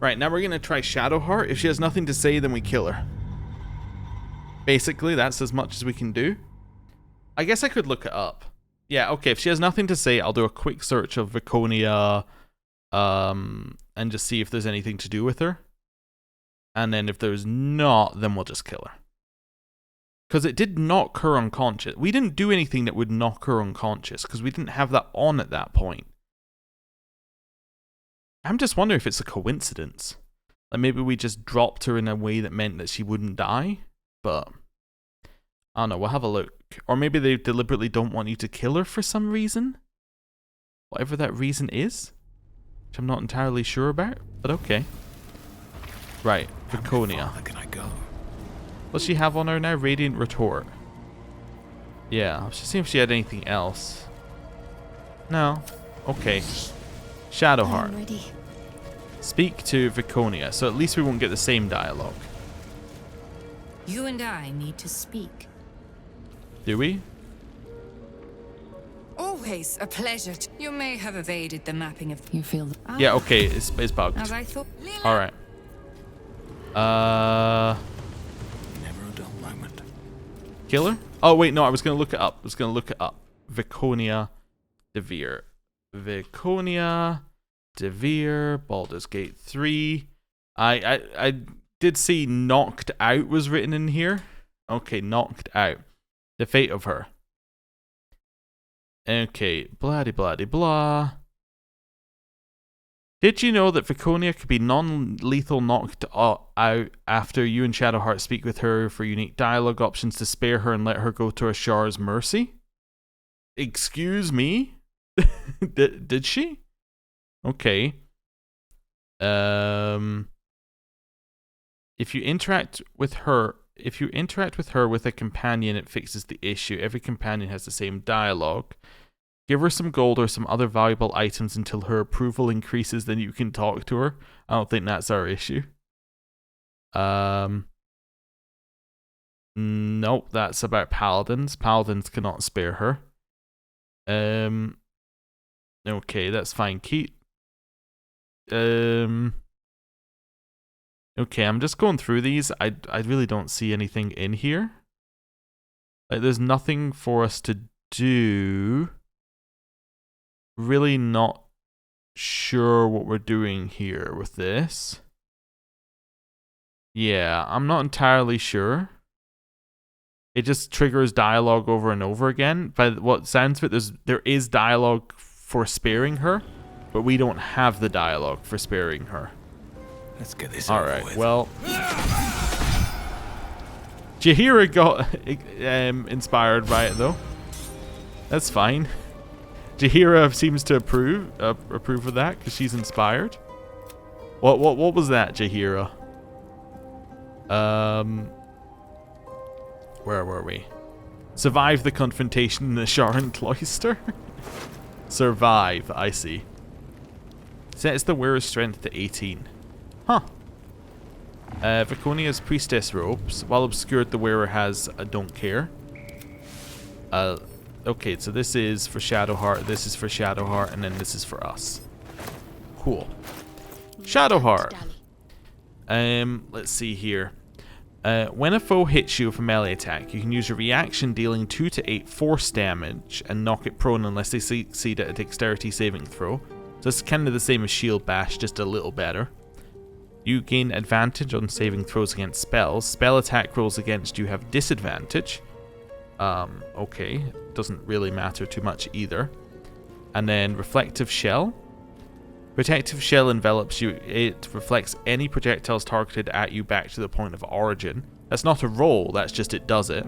S1: Right, now we're going to try Shadowheart. If she has nothing to say, then we kill her. Basically, that's as much as we can do. I guess I could look it up. Yeah, okay, if she has nothing to say, I'll do a quick search of Viconia, and just see if there's anything to do with her. And then if there's not, then we'll just kill her. Because it did knock her unconscious. We didn't do anything that would knock her unconscious because we didn't have that on at that point. I'm just wondering if it's a coincidence. Like maybe we just dropped her in a way that meant that she wouldn't die. But I don't know, we'll have a look. Or maybe they deliberately don't want you to kill her for some reason. Whatever that reason is. Which I'm not entirely sure about, but okay. Right, Viconia.
S4: How far can I go?
S1: What's she have on her now? Radiant Retort. Yeah, I was just seeing if she had anything else. No. Okay. Shadowheart.
S5: I'm ready.
S1: Speak to Viconia, so at least we won't get the same dialogue.
S6: You and I need to speak.
S1: Do we?
S6: Always a pleasure. You may have evaded the mapping of...
S8: You feel...
S1: Yeah, okay, it's bugged.
S6: As I thought...
S1: Alright.
S4: Never a dull moment.
S1: Killer? Oh, wait, no, I was going to look it up. Viconia Devere. Viconia Devere, Baldur's Gate 3. I did see knocked out was written in here. Okay, knocked out. The fate of her. Okay, blah de blah de blah. Did you know that Viconia could be non-lethal knocked out after you and Shadowheart speak with her for unique dialogue options to spare her and let her go to Ashar's mercy? Excuse me? Did she? Okay. If you interact with her with a companion, it fixes the issue. Every companion has the same dialogue. Give her some gold or some other valuable items until her approval increases, then you can talk to her. I don't think that's our issue. Nope, that's about paladins. Paladins cannot spare her. Okay, that's fine. Okay, I'm just going through these. I really don't see anything in here. Like, there's nothing for us to do. Really not sure what we're doing here with this. Yeah, I'm not entirely sure. It just triggers dialogue over and over again. By what sounds of it, there is dialogue for sparing her, but we don't have the dialogue for sparing her.
S4: Let's get this over
S1: Alright,
S4: with.
S1: well... Jaheira got inspired by it, though. That's fine. Jaheira seems to approve of that, because she's inspired. What was that, Jaheira? Where were we? Survive the confrontation in the Sharon Cloister? Survive, I see. Sets the wearer's strength to 18. Huh. Viconia's priestess robes. While obscured, the wearer has a don't care. Okay, so this is for Shadowheart, this is for Shadowheart, and then this is for us. Cool. Shadowheart. Let's see here. When a foe hits you with a melee attack, you can use a reaction dealing 2 to 8 force damage and knock it prone unless they succeed at a dexterity saving throw. So it's kind of the same as Shield Bash, just a little better. You gain advantage on saving throws against spells. Spell attack rolls against you have disadvantage. Okay. Doesn't really matter too much either. And then Reflective Shell. Protective Shell envelops you. It reflects any projectiles targeted at you back to the point of origin. That's not a roll, that's just it does it.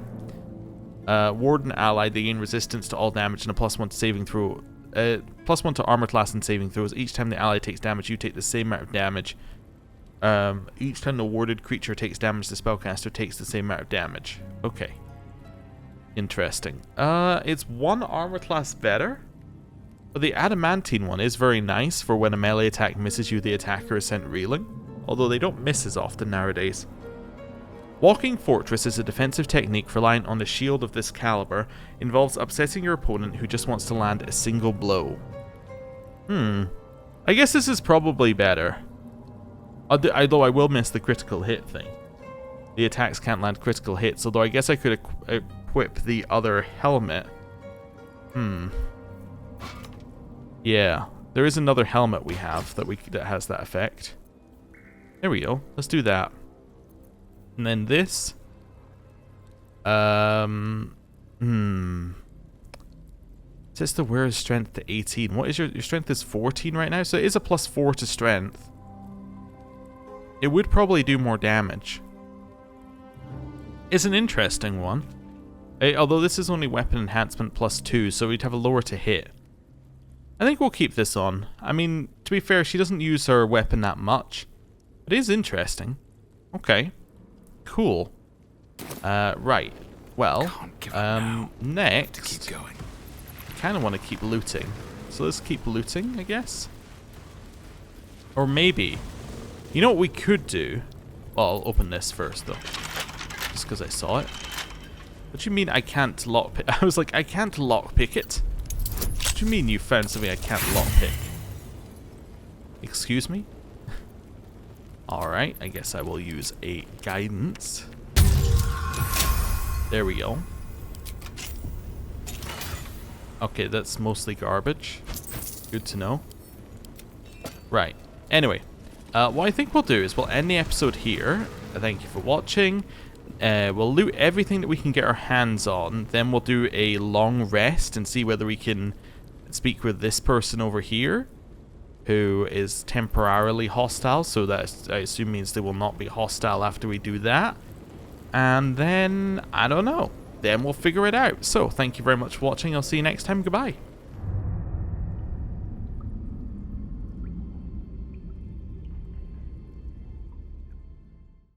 S1: Warden ally, they gain resistance to all damage and a +1 to saving throw. +1 to armor class and saving throws. Each time the ally takes damage, you take the same amount of damage. Each time the warded creature takes damage, the spellcaster takes the same amount of damage. Okay. Interesting. It's 1 armor class better. But the adamantine one is very nice for when a melee attack misses you, the attacker is sent reeling. Although they don't miss as often nowadays. Walking Fortress is a defensive technique reliant on the shield of this caliber. Involves upsetting your opponent who just wants to land a single blow. I guess this is probably better. Although I will miss the critical hit thing. The attacks can't land critical hits, although I guess I could equip the other helmet. Yeah, there is another helmet we have that has that effect. There we go. Let's do that. And then this. Says the wearer's strength to 18. What is your strength is 14 right now? So it is a +4 to strength. It would probably do more damage. It's an interesting one. Although this is only weapon enhancement +2, so we'd have a lower to hit. I think we'll keep this on. I mean, to be fair, she doesn't use her weapon that much. It is interesting. Okay. Cool. Right. Well, next...
S4: Keep going.
S1: Kind of want to keep looting, so let's keep looting, I guess. Or maybe, you know what we could do? Well, I'll open this first though, just because I saw it. What do you mean I can't lockpick? I was like, I can't lockpick it. What do you mean you found something I can't lockpick? Excuse me? Alright, I guess I will use a guidance. There we go. Okay, that's mostly garbage. Good to know. Right. Anyway, what I think we'll do is we'll end the episode here. Thank you for watching. We'll loot everything that we can get our hands on. Then we'll do a long rest and see whether we can speak with this person over here, who is temporarily hostile. So that, I assume, means they will not be hostile after we do that. And then, I don't know. Then we'll figure it out. So, thank you very much for watching. I'll see you next time. Goodbye.